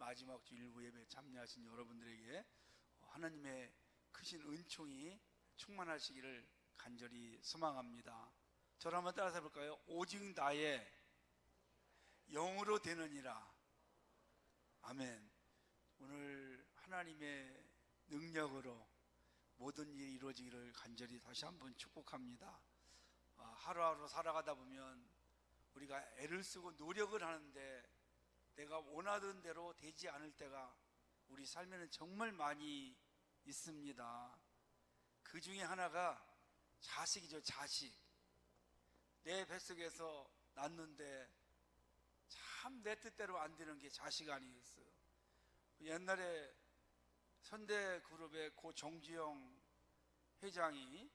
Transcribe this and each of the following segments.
마지막 주 일부 예배에 참여하신 여러분들에게 하나님의 크신 은총이 충만하시기를 간절히 소망합니다. 저를 한번 따라서 볼까요? 오직 나의 영으로 되느니라. 아멘. 오늘 하나님의 능력으로 모든 일이 이루어지기를 간절히 다시 한번 축복합니다. 하루하루 살아가다 보면 우리가 애를 쓰고 노력을 하는데 내가 원하던 대로 되지 않을 때가 우리 삶에는 정말 많이 있습니다. 그 중에 하나가 자식이죠. 자식. 내 뱃속에서 낳는데 참 내 뜻대로 안 되는 게 자식 아니겠어요? 옛날에 현대그룹의 고 정주영 회장이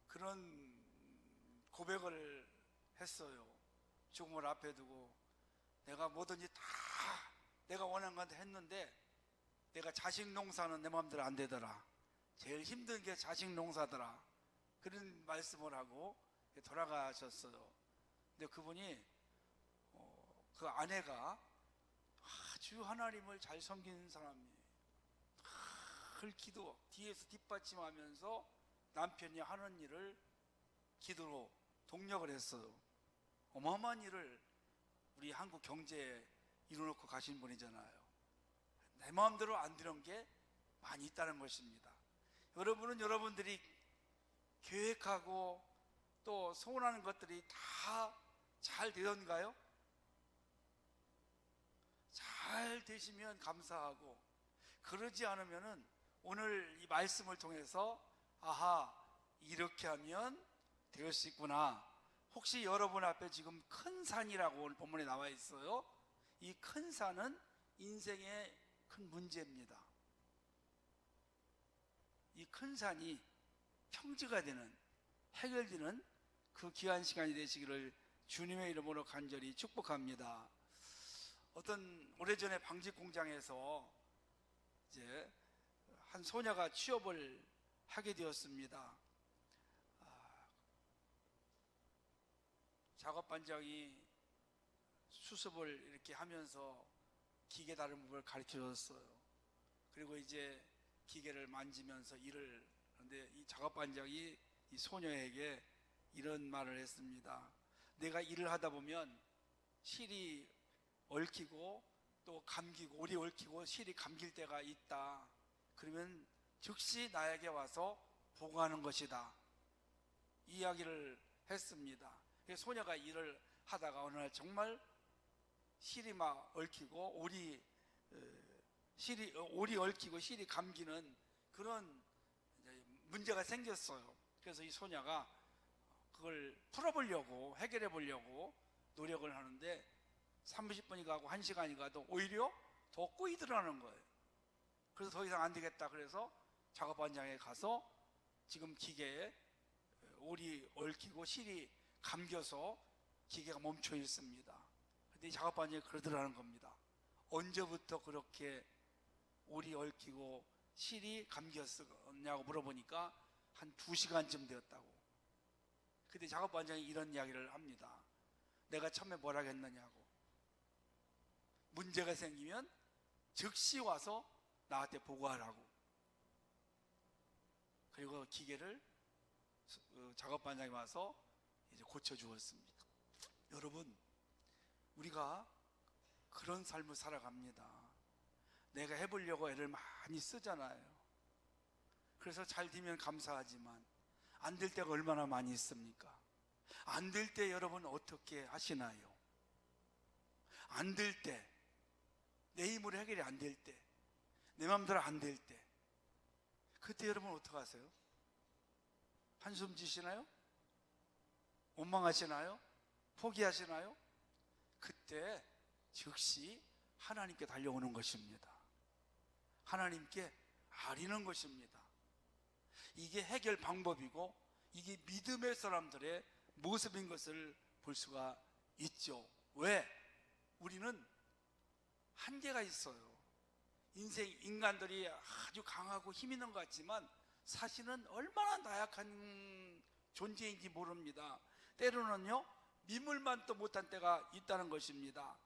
그런 고백을 했어요. 죽음을 앞에 두고 내가 뭐든지 다 내가 원하는 건데 했는데 내가 자식 농사는 내 마음대로 안 되더라. 제일 힘든 게 자식 농사더라. 그런 말씀을 하고 돌아가셨어요. 근데 그분이 그 아내가 아주 하나님을 잘 섬기는 사람이에요. 늘 기도 뒤에서 뒷받침하면서 남편이 하는 일을 기도로 동력을 했어요. 어마어마한 일을 우리 한국 경제에 이뤄놓고 가신 분이잖아요. 내 마음대로 안 되는 게 많이 있다는 것입니다. 여러분은 여러분들이 계획하고 또 소원하는 것들이 다 잘 되던가요? 잘 되시면 감사하고, 그러지 않으면은 오늘 이 말씀을 통해서 아하, 이렇게 하면 될 수 있구나. 혹시 여러분 앞에 지금 큰 산이라고 오늘 본문에 나와 있어요. 이 큰 산은 인생의 큰 문제입니다. 이 큰 산이 평지가 되는, 해결되는 그 귀한 시간이 되시기를 주님의 이름으로 간절히 축복합니다. 어떤 오래전에 방직 공장에서 이제 한 소녀가 취업을 하게 되었습니다. 작업 반장이 수습을 이렇게 하면서 기계 다른 법을 가르쳐 줬어요. 그리고 이제 기계를 만지면서 일을 하는데 이 작업 반장이 이 소녀에게 이런 말을 했습니다. 내가 일을 하다 보면 실이 얽히고 또 감기고, 올이 얽히고 실이 감길 때가 있다. 그러면 즉시 나에게 와서 보고하는 것이다. 이 이야기를 했습니다. 소녀가 일을 하다가 어느 날 정말 실이 막 얽히고 올이 얽히고 실이 감기는 그런 문제가 생겼어요. 그래서 이 소녀가 그걸 풀어보려고, 해결해 보려고 노력을 하는데 30분이 가고 1시간이 가도 오히려 더 꼬이더라는 거예요. 그래서 더 이상 안 되겠다. 그래서 작업 현장에 가서 지금 기계에 올이 얽히고 실이 감겨서 기계가 멈춰 있습니다. 근데 이 작업 현장이 그러더라는 겁니다. 언제부터 그렇게 올이 얽히고 실이 감겼냐고 물어보니까 한 2시간쯤 되었다고. 근데 작업 반장이 이런 이야기를 합니다. 내가 처음에 뭐라 했느냐고. 문제가 생기면 즉시 와서 나한테 보고하라고. 그리고 기계를 작업 반장이 와서 이제 고쳐주었습니다. 여러분, 우리가 그런 삶을 살아갑니다. 내가 해보려고 애를 많이 쓰잖아요. 그래서 잘 되면 감사하지만 안 될 때가 얼마나 많이 있습니까? 안 될 때 여러분 어떻게 하시나요? 안 될 때, 내 힘으로 해결이 안 될 때, 내 마음대로 안 될 때, 그때 여러분 어떻게 하세요? 한숨 지시나요? 원망하시나요? 포기하시나요? 그때 즉시 하나님께 달려오는 것입니다. 하나님께 아리는 것입니다. 이게 해결 방법이고 이게 믿음의 사람들의 모습인 것을 볼 수가 있죠. 왜? 우리는 한계가 있어요. 인간들이 아주 강하고 힘 있는 것 같지만 사실은 얼마나 나약한 존재인지 모릅니다. 때로는요, 민물만 또 못한 때가 있다는 것입니다.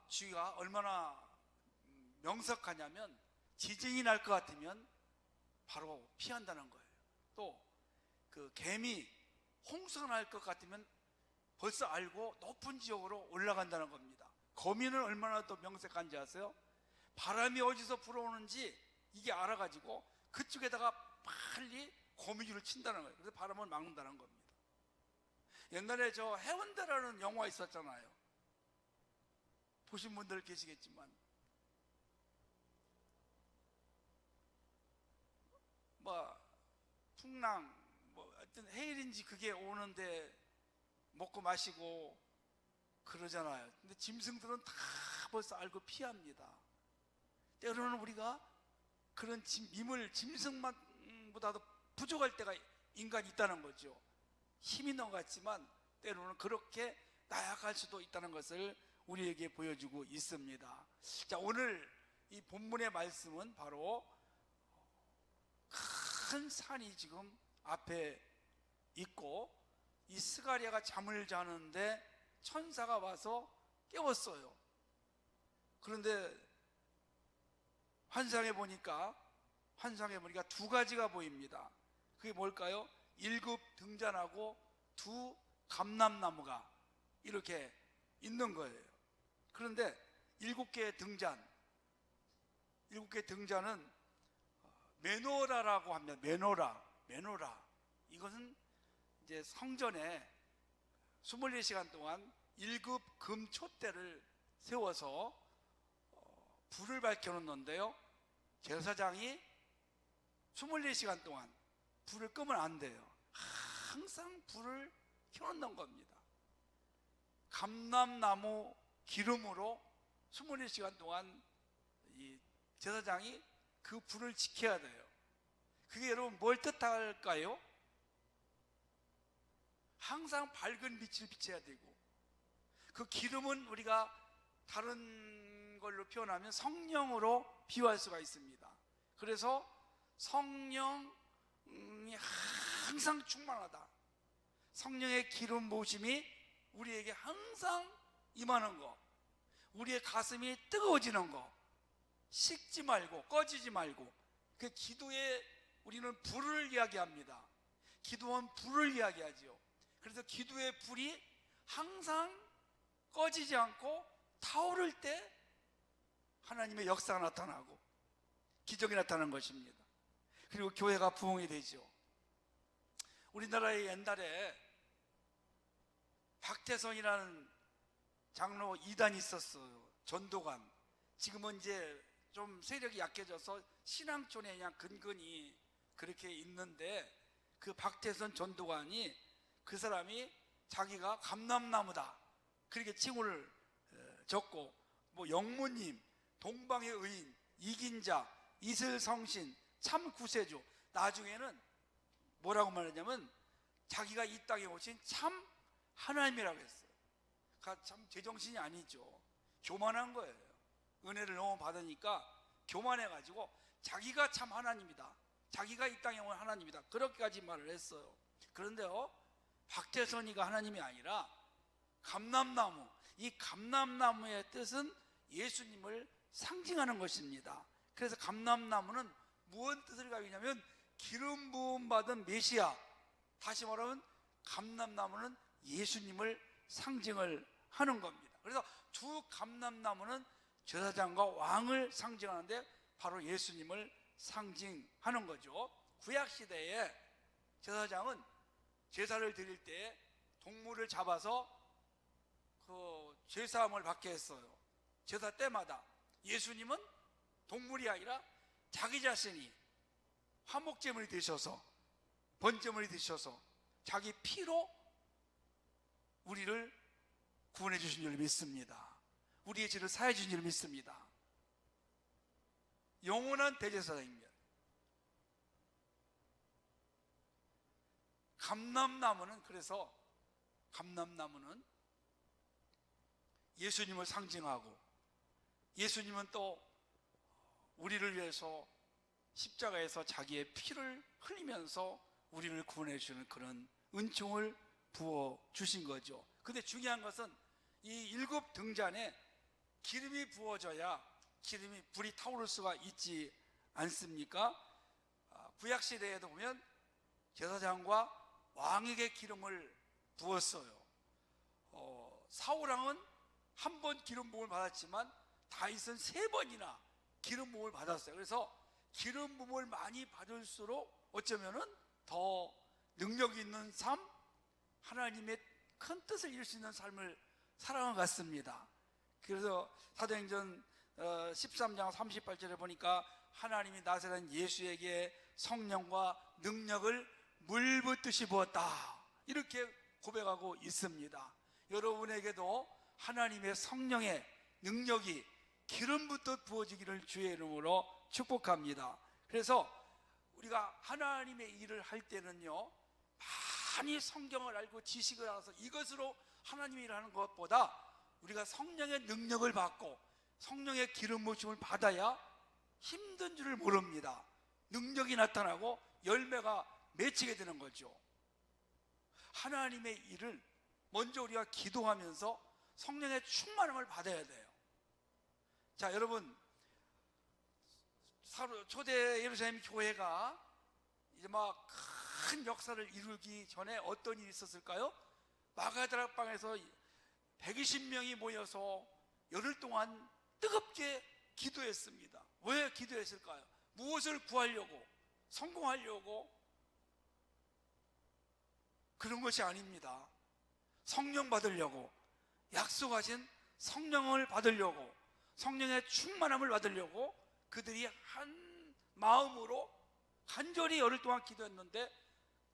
쥐가 얼마나 명석하냐면 지진이 날 것 같으면 바로 피한다는 거예요. 또 그 개미 홍수가 날 것 같으면 벌써 알고 높은 지역으로 올라간다는 겁니다. 거미는 얼마나 더 명석한지 아세요? 바람이 어디서 불어오는지 이게 알아가지고 그쪽에다가 빨리 거미줄을 친다는 거예요. 그래서 바람을 막는다는 겁니다. 옛날에 저 해운대라는 영화 있었잖아요. 보신 분들 계시겠지만 뭐 풍랑 뭐 하여튼 해일인지 그게 오는데 먹고 마시고 그러잖아요. 근데 짐승들은 다 벌써 알고 피합니다. 때로는 우리가 그런 미물 짐승만보다도 부족할 때가 인간이 있다는 거죠. 힘이 있는 것 같지만 때로는 그렇게 나약할 수도 있다는 것을 우리에게 보여주고 있습니다. 자, 오늘 이 본문의 말씀은 바로 큰 산이 지금 앞에 있고 이 스가랴가 잠을 자는데 천사가 와서 깨웠어요. 그런데 환상에 보니까 두 가지가 보입니다. 그게 뭘까요? 1급 등잔하고 2 감람나무가 이렇게 있는 거예요. 그런데 7개의 등잔은 메노라라고 합니다. 메노라. 이것은 이제 성전에 24시간 동안 1급 금촛대를 세워서 불을 밝혀놓는데요, 제사장이 24시간 동안 불을 끄면 안 돼요. 항상 불을 켜놓는 겁니다. 감람나무 기름으로 24시간 동안 이 제사장이 그 불을 지켜야 돼요. 그게 여러분 뭘 뜻할까요? 항상 밝은 빛을 비춰야 되고, 그 기름은 우리가 다른 걸로 표현하면 성령으로 비유할 수가 있습니다. 그래서 성령이 항상 충만하다, 성령의 기름 부으심이 우리에게 항상 임하는 거, 우리의 가슴이 뜨거워지는 거, 식지 말고 꺼지지 말고, 그 기도에 우리는 불을 이야기합니다. 기도는 불을 이야기하지요. 그래서 기도의 불이 항상 꺼지지 않고 타오를 때 하나님의 역사가 나타나고 기적이 나타나는 것입니다. 그리고 교회가 부흥이 되죠. 우리나라에 옛날에 박태선이라는 장로 2단이 있었어요. 전도관. 지금은 이제 좀 세력이 약해져서 신앙촌에 그냥 근근히 그렇게 있는데, 그 박태선 전도관이, 그 사람이 자기가 감람나무다 그렇게 칭호를 적고, 뭐 영무님, 동방의 의인, 이긴자, 이슬성신, 참 구세주, 나중에는 뭐라고 말하냐면 자기가 이 땅에 오신 참 하나님이라고 했어요. 참 제정신이 아니죠. 교만한 거예요. 은혜를 너무 받으니까 교만해가지고 자기가 참 하나님이다, 자기가 이 땅에 온 하나님이다, 그렇게까지 말을 했어요. 그런데요, 박태선이가 하나님이 아니라 감람나무, 이 감람나무의 뜻은 예수님을 상징하는 것입니다. 그래서 감람나무는 무슨 뜻을 가지고 있냐면 기름 부음 받은 메시아, 다시 말하면 감람나무는 예수님을 상징을 하는 겁니다. 그래서 두 감람나무는 제사장과 왕을 상징하는데 바로 예수님을 상징하는 거죠. 구약시대에 제사장은 제사를 드릴 때 동물을 잡아서 그 제사함을 받게 했어요. 제사 때마다. 예수님은 동물이 아니라 자기 자신이 화목제물이 되셔서, 번제물이 되셔서 자기 피로 우리를 구원해 주신 줄 믿습니다. 우리의 죄를 사해 주신 줄 믿습니다. 영원한 대제사장입니다. 감람나무는, 그래서 감람나무는 예수님을 상징하고, 예수님은 또 우리를 위해서 십자가에서 자기의 피를 흘리면서 우리를 구원해 주는 그런 은총을 부어 주신 거죠. 근데 중요한 것은 이 7 등잔에 기름이 부어져야 불이 타오를 수가 있지 않습니까? 구약 시대에도 보면 제사장과 왕에게 기름을 부었어요. 사울 왕은 한 번 기름 부음을 받았지만 다윗은 3번이나 기름 부음을 받았어요. 그래서 기름 부음을 많이 받을수록 어쩌면은 더 능력 있는 삶, 하나님의 큰 뜻을 이룰 수 있는 삶을 살아간 것 같습니다. 그래서 사도행전 13장 38절에 보니까 하나님이 나사렛 예수에게 성령과 능력을 물붓듯이 부었다, 이렇게 고백하고 있습니다. 여러분에게도 하나님의 성령의 능력이 기름 붓듯 부어지기를 주의 이름으로 축복합니다. 그래서 우리가 하나님의 일을 할 때는요, 많이 성경을 알고 지식을 알아서 이것으로 하나님의 일을 하는 것보다 우리가 성령의 능력을 받고 성령의 기름 부으심을 받아야 힘든 줄을 모릅니다. 능력이 나타나고 열매가 맺히게 되는 거죠. 하나님의 일을 먼저 우리가 기도하면서 성령의 충만함을 받아야 돼요. 자, 여러분, 초대 예루살렘 교회가 이제 막 큰 역사를 이루기 전에 어떤 일이 있었을까요? 마가다락방에서 120명이 모여서 열흘 동안 뜨겁게 기도했습니다. 왜 기도했을까요? 무엇을 구하려고? 성공하려고? 그런 것이 아닙니다. 성령 받으려고, 약속하신 성령을 받으려고, 성령의 충만함을 받으려고 그들이 한 마음으로 간절히 열흘 동안 기도했는데,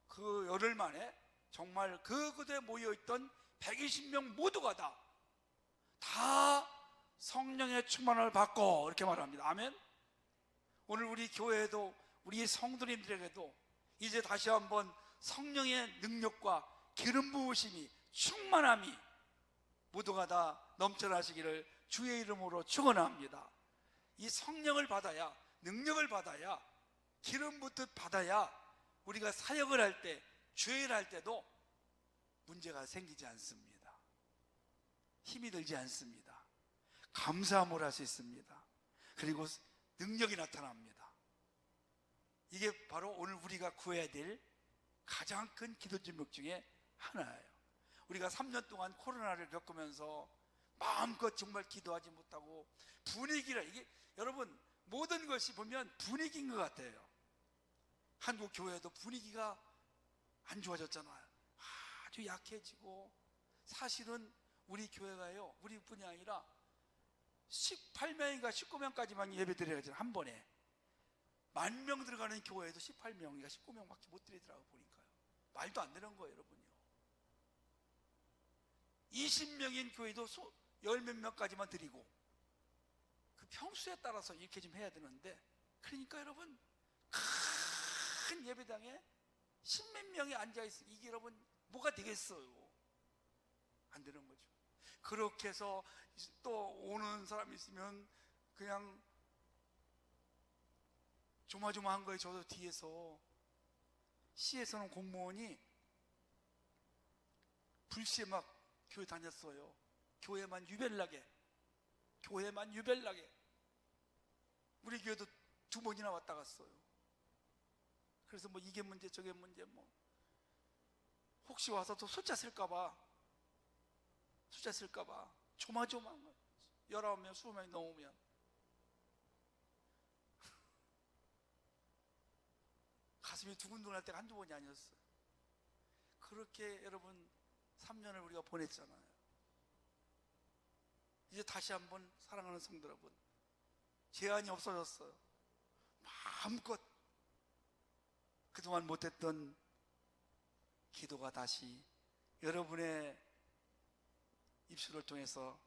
그 열흘 만에 정말 그 그대에 모여있던 120명 모두가 다 성령의 충만함을 받고, 이렇게 말합니다. 아멘. 오늘 우리 교회에도, 우리 성도님들에게도 이제 다시 한번 성령의 능력과 기름 부으심이, 충만함이 모두가 다 넘쳐나시기를 주의 이름으로 축원합니다. 이 성령을 받아야, 능력을 받아야, 기름 붓듯 받아야 우리가 사역을 할 때, 죄를 할 때도 문제가 생기지 않습니다. 힘이 들지 않습니다. 감사함을 할 수 있습니다. 그리고 능력이 나타납니다. 이게 바로 오늘 우리가 구해야 될 가장 큰 기도 제목 중에 하나예요. 우리가 3년 동안 코로나를 겪으면서 마음껏 정말 기도하지 못하고 분위기라, 이게 여러분 모든 것이 보면 분위기인 것 같아요. 한국 교회도 분위기가 안 좋아졌잖아요. 아주 약해지고, 사실은 우리 교회가요, 우리뿐이 아니라 18명인가 19명까지만 예배 드려야 되잖아요. 한 번에 10,000명 들어가는 교회에도 18명인가 19명밖에 못 드리더라고요. 보니까요, 말도 안 되는 거예요, 여러분요. 20명인 교회도 10몇 명까지만 드리고, 그 평수에 따라서 이렇게 좀 해야 되는데, 그러니까 여러분 큰 예배당에 10몇 명이 앉아있으니 이게 여러분 뭐가 되겠어요? 안 되는 거죠. 그렇게 해서 또 오는 사람이 있으면 그냥 조마조마한 거예요. 저도 뒤에서, 시에서는 공무원이 불시에 막 교회 다녔어요. 교회만 유별나게. 우리 교회도 2번이나 왔다 갔어요. 그래서 뭐 이게 문제 저게 문제, 뭐 혹시 와서 또 숫자 쓸까봐 조마조마한 거예요. 19명 20명이 넘으면. 가슴이 두근두근할 때가 한두 번이 아니었어요. 그렇게 여러분 3년을 우리가 보냈잖아요. 이제 다시 한번 사랑하는 성도 여러분, 제한이 없어졌어요. 마음껏 그동안 못했던 기도가 다시 여러분의 입술을 통해서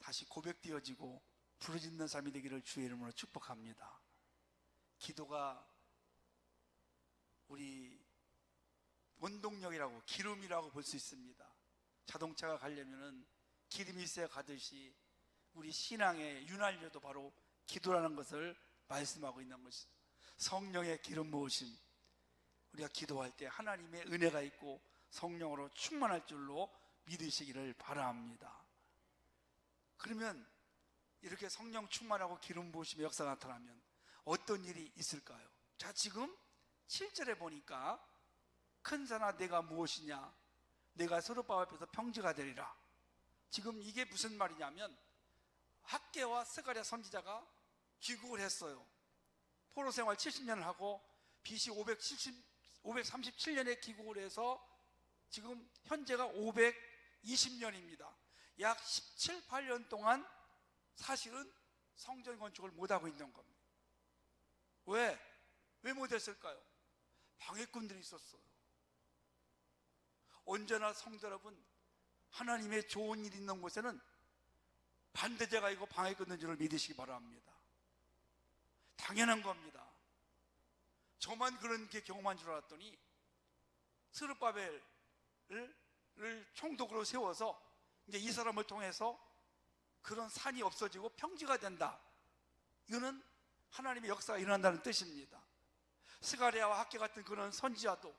다시 고백되어지고 부르짖는 삶이 되기를 주의 이름으로 축복합니다. 기도가 우리 원동력이라고, 기름이라고 볼 수 있습니다. 자동차가 가려면은 기름이 있어야 가듯이 우리 신앙의 윤활유도 바로 기도라는 것을 말씀하고 있는 것입니다. 성령의 기름 부으심, 우리가 기도할 때 하나님의 은혜가 있고 성령으로 충만할 줄로 믿으시기를 바랍니다. 그러면 이렇게 성령 충만하고 기름 부으심의 역사가 나타나면 어떤 일이 있을까요? 자, 지금 7절에 보니까 큰 산아 내가 무엇이냐, 내가 서로바벨 앞에서 평지가 되리라. 지금 이게 무슨 말이냐면 학개와 스가랴 선지자가 귀국을 했어요. 포로 생활 70년을 하고 BC 537년에 귀국을 해서 지금 현재가 520년입니다. 약 17, 8년 동안 사실은 성전 건축을 못하고 있는 겁니다. 왜 못했을까요? 방해꾼들이 있었어요. 언제나 성도 여러분, 하나님의 좋은 일이 있는 곳에는 반대자가 있고 방해꾼인 줄을 믿으시기 바랍니다. 당연한 겁니다. 저만 그런 게 경험한 줄 알았더니 스룹바벨을 총독으로 세워서 이제 이 사람을 통해서 그런 산이 없어지고 평지가 된다. 이거는 하나님의 역사가 일어난다는 뜻입니다. 스가랴와 학개 같은 그런 선지자도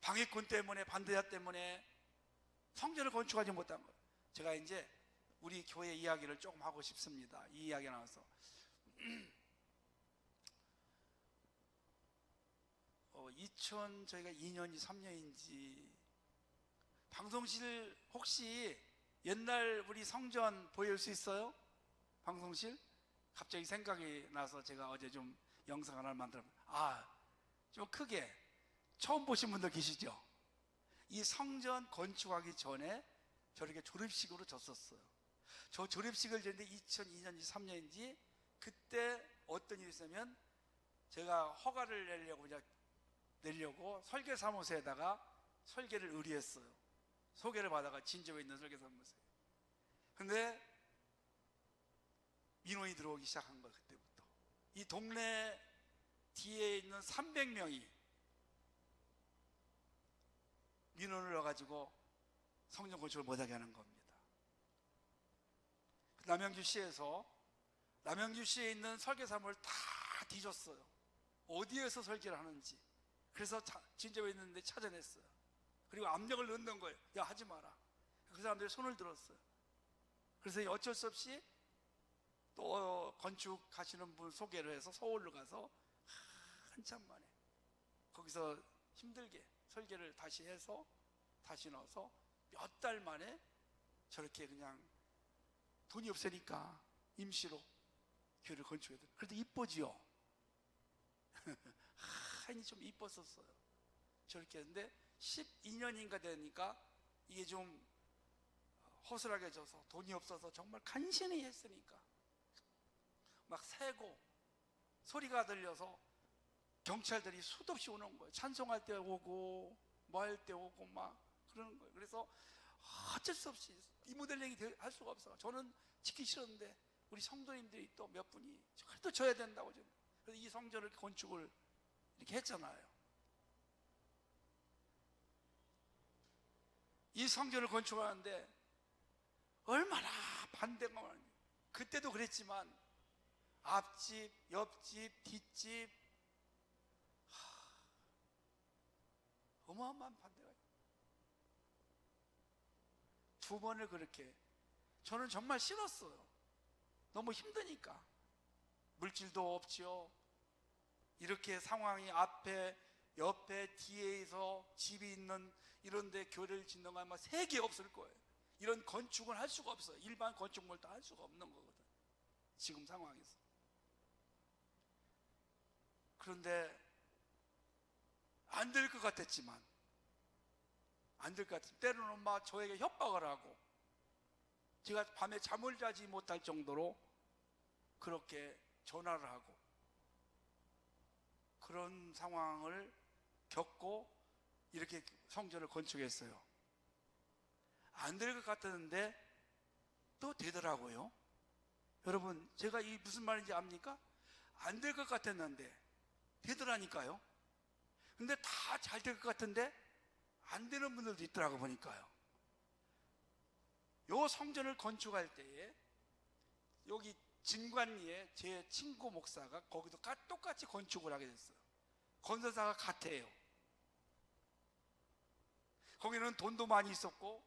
방해꾼 때문에, 반대자 때문에 성전을 건축하지 못한 거예요. 제가 이제 우리 교회 이야기를 조금 하고 싶습니다. 이 이야기 나와서 저희가 2년이 3년인지 방송실 혹시 옛날 우리 성전 보일 수 있어요? 방송실? 갑자기 생각이 나서 제가 어제 좀 영상 하나를 만들었어요. 좀 크게 처음 보신 분들 계시죠? 이 성전 건축하기 전에 저렇게 조립식으로 졌었어요. 저 조립식을 졌는데 2002년인지 3년인지 그때 어떤 일이 있었냐면 제가 허가를 내려고 설계사무소에다가 설계를 의뢰했어요. 소개를 받아가 진주에 있는 설계사무소에. 근데 민원이 들어오기 시작한 거예요. 그때부터 이 동네 뒤에 있는 300명이 민원을 넣어가지고 성전 건축을 못하게 하는 겁니다. 남양주시에서 남양주시에 있는 설계사무를 다 뒤졌어요. 어디에서 설계를 하는지. 그래서 진주에 있는데 찾아냈어요. 그리고 압력을 넣는 거예요. 야, 하지 마라. 그 사람들이 손을 들었어요. 그래서 어쩔 수 없이 또 건축하시는 분 소개를 해서 서울로 가서 한참 만에 거기서 힘들게 설계를 다시 해서 다시 넣어서 몇 달 만에 저렇게 그냥 돈이 없으니까 임시로 교회를 건축해야 돼요. 그래도 이쁘지요? 하인이 좀 이뻤었어요. 저렇게 했는데 12년인가 되니까 이게 좀 허술하게 져서 돈이 없어서 정말 간신히 했으니까 막 새고 소리가 들려서 경찰들이 수도 없이 오는 거예요. 찬송할 때 오고 뭐 할 때 오고 막 그러는 거예요. 그래서 어쩔 수 없이 리모델링이 할 수가 없어. 저는 지키기 싫었는데 우리 성도님들이 또 몇 분이 그래도 져야 된다고. 그래서 이 성전을 건축을 이렇게 했잖아요. 이 성전을 건축하는데 얼마나 반대가 많은지. 그때도 그랬지만 앞집, 옆집, 뒷집 어마어마한 반대가 있어요. 두 번을 그렇게. 저는 정말 싫었어요. 너무 힘드니까. 물질도 없죠. 이렇게 상황이 앞에, 옆에, 뒤에서 집이 있는 이런 데 교회를 짓는 거 아마 세 개 없을 거예요. 이런 건축은 할 수가 없어요. 일반 건축물도 할 수가 없는 거거든, 지금 상황에서. 그런데 안 될 것 같았지만, 안 될 것 같았지만 때로는 막 저에게 협박을 하고 제가 밤에 잠을 자지 못할 정도로 그렇게 전화를 하고 그런 상황을 겪고 이렇게 성전을 건축했어요. 안 될 것 같았는데 또 되더라고요. 여러분, 제가 이 무슨 말인지 압니까? 안 될 것 같았는데 되더라니까요. 근데 다 잘 될 것 같은데 안 되는 분들도 있더라고 보니까요. 요 성전을 건축할 때에 여기 진관리에 제 친구 목사가 거기도 똑같이 건축을 하게 됐어요. 건설사가 같아요. 거기는 돈도 많이 있었고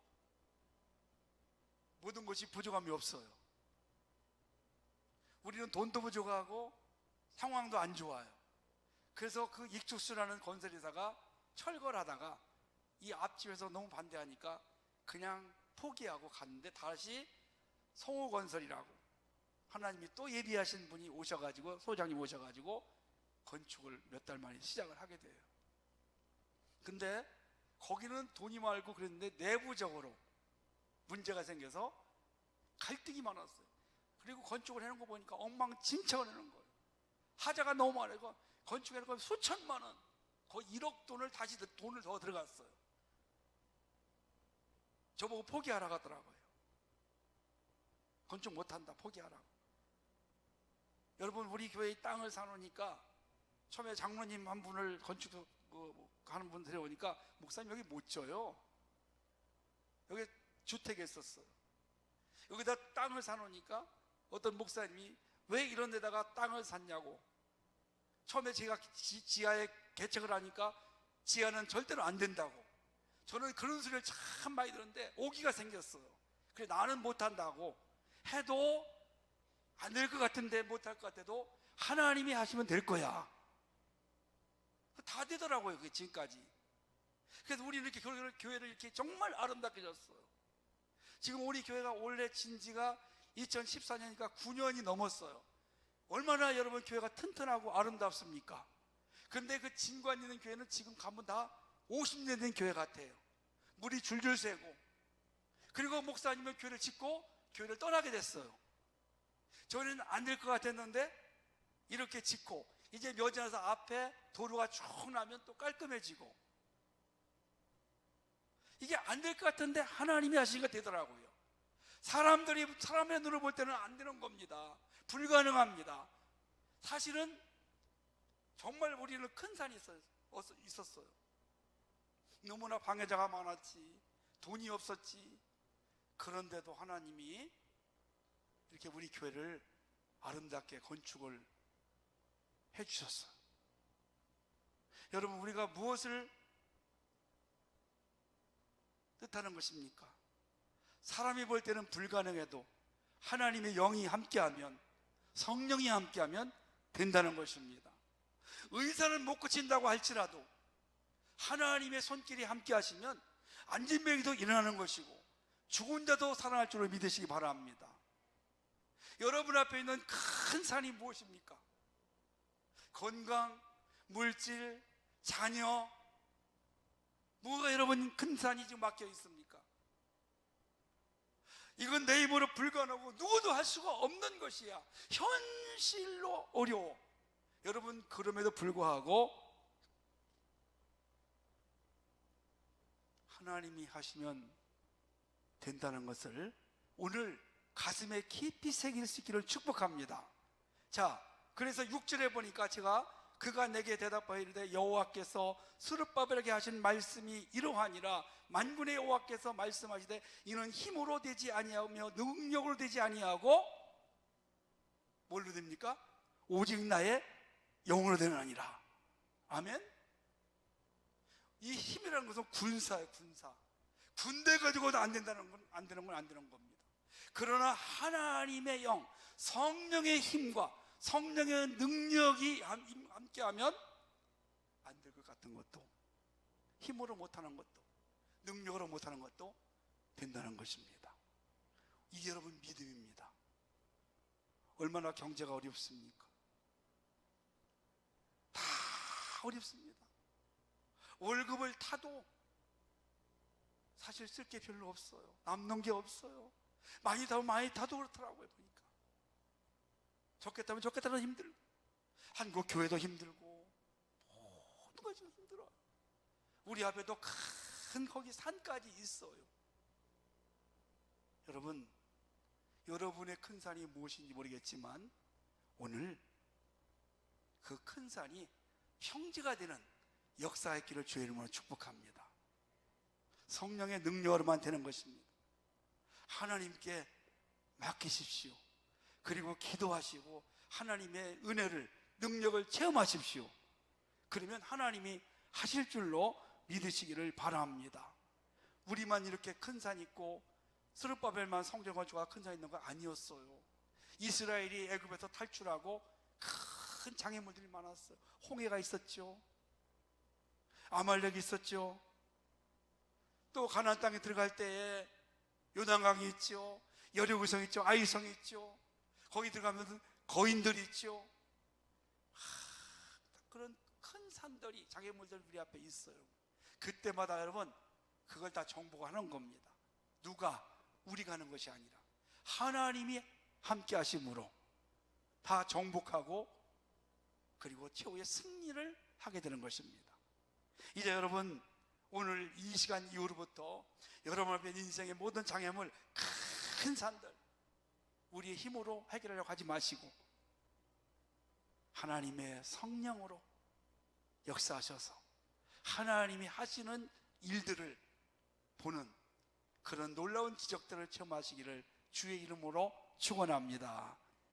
모든 것이 부족함이 없어요. 우리는 돈도 부족하고 상황도 안 좋아요. 그래서 그 익숙수라는 건설회사가 철거하다가 이 앞집에서 너무 반대하니까 그냥 포기하고 갔는데, 다시 성호건설이라고 하나님이 또 예비하신 분이 오셔가지고, 소장님 오셔가지고 건축을 몇 달 만에 시작을 하게 돼요. 근데 거기는 돈이 많고 그랬는데 내부적으로 문제가 생겨서 갈등이 많았어요. 그리고 건축을 해놓은 거 보니까 엉망진창을 해놓은 거예요. 하자가 너무 많아요. 건축해놓은 거 수천만 원, 거의 1억 돈을 다시 돈을 더 들어갔어요. 저보고 포기하라고 하더라고요. 건축 못한다, 포기하라고. 여러분, 우리 교회에 땅을 사놓으니까 처음에 장로님 한 분을 건축 하는 분 데려오니까, 목사님 여기 못 져요. 여기 주택에 있었어요. 여기다 땅을 사놓으니까 어떤 목사님이 왜 이런 데다가 땅을 샀냐고. 처음에 제가 지하에 개척을 하니까 지하는 절대로 안 된다고. 저는 그런 소리를 참 많이 들었는데 오기가 생겼어요. 그래, 나는 못한다고. 해도 안 될 것 같은데, 못할 것 같아도 하나님이 하시면 될 거야. 다 되더라고요, 그게 지금까지. 그래서 우리는 이렇게 교회를 이렇게 정말 아름답게 졌어요. 지금 우리 교회가 원래 진지가 2014년이니까 9년이 넘었어요. 얼마나 여러분 교회가 튼튼하고 아름답습니까? 근데 그 진관 있는 교회는 지금 가면 다 50년 된 교회 같아요. 물이 줄줄 새고. 그리고 목사님은 교회를 짓고 교회를 떠나게 됐어요. 저는 안 될 것 같았는데 이렇게 짓고, 이제 몇 년 해서 앞에 도로가 쭉 나면 또 깔끔해지고. 이게 안 될 것 같은데 하나님이 하시니까 되더라고요. 사람의 눈을 볼 때는 안 되는 겁니다. 불가능합니다. 사실은 정말 우리는 큰 산이 있었어요. 너무나 방해자가 많았지, 돈이 없었지. 그런데도 하나님이 이렇게 우리 교회를 아름답게 건축을 해주셨어요. 여러분, 우리가 무엇을 뜻하는 것입니까? 사람이 볼 때는 불가능해도 하나님의 영이 함께하면, 성령이 함께하면 된다는 것입니다. 의사는 못 고친다고 할지라도 하나님의 손길이 함께 하시면 안진병이도 일어나는 것이고 죽은 자도 살아날 줄을 믿으시기 바랍니다. 여러분 앞에 있는 큰 산이 무엇입니까? 건강, 물질, 자녀, 뭐가 여러분 큰 산이 지금 막혀 있습니까? 이건 내 힘으로 불가능하고 누구도 할 수가 없는 것이야. 현실로 어려워. 여러분, 그럼에도 불구하고 하나님이 하시면 된다는 것을 오늘 가슴에 깊이 새길 수 있기를 축복합니다. 자, 그래서 6절에 보니까 제가 그가 내게 대답하여 이르되 여호와께서 스룹바벨에게 하신 말씀이 이러하니라. 만군의 여호와께서 말씀하시되 이는 힘으로 되지 아니하며 능력으로 되지 아니하고 뭘로 됩니까? 오직 나의 영으로 되는 아니라. 아멘. 이 힘이라는 것은 군사예요, 군사. 군대 가지고도 안 된다는 건 안 되는 겁니다. 그러나 하나님의 영, 성령의 힘과 성령의 능력이 함께하면 안 될 것 같은 것도, 힘으로 못하는 것도, 능력으로 못하는 것도 된다는 것입니다. 이게 여러분 믿음입니다. 얼마나 경제가 어렵습니까? 다 어렵습니다. 월급을 타도 사실 쓸 게 별로 없어요. 남는 게 없어요. 많이 타도 그렇더라고요. 보니까 좋겠다면 힘들고, 한국 교회도 힘들고, 모든 것이 힘들어요. 우리 앞에도 큰 거기 산까지 있어요. 여러분, 여러분의 큰 산이 무엇인지 모르겠지만 오늘 그 큰 산이 평지가 되는 역사의 길을 주의 이름으로 축복합니다. 성령의 능력으로만 되는 것입니다. 하나님께 맡기십시오. 그리고 기도하시고 하나님의 은혜를, 능력을 체험하십시오. 그러면 하나님이 하실 줄로 믿으시기를 바랍니다. 우리만 이렇게 큰 산 있고 스룹바벨만 성전 건축가 큰 자 있는 거 아니었어요. 이스라엘이 애굽에서 탈출하고 큰 장애물들이 많았어요. 홍해가 있었죠. 아말렉이 있었죠. 또 가나안 땅에 들어갈 때에 요단강이 있죠. 여리고성 있죠. 아이성이 있죠. 거기 들어가면 거인들이 있죠. 그런 큰 산들이 장애물들 우리 앞에 있어요. 그때마다 여러분 그걸 다 정복하는 겁니다. 누가? 우리가 하는 것이 아니라 하나님이 함께 하심으로 다 정복하고 그리고 최후의 승리를 하게 되는 것입니다. 이제 여러분 오늘 이 시간 이후로부터 여러분 앞에 인생의 모든 장애물, 큰 산들 우리의 힘으로 해결하려고 하지 마시고 하나님의 성령으로 역사하셔서 하나님이 하시는 일들을 보는 그런 놀라운 기적들을 체험하시기를 주의 이름으로 축원합니다.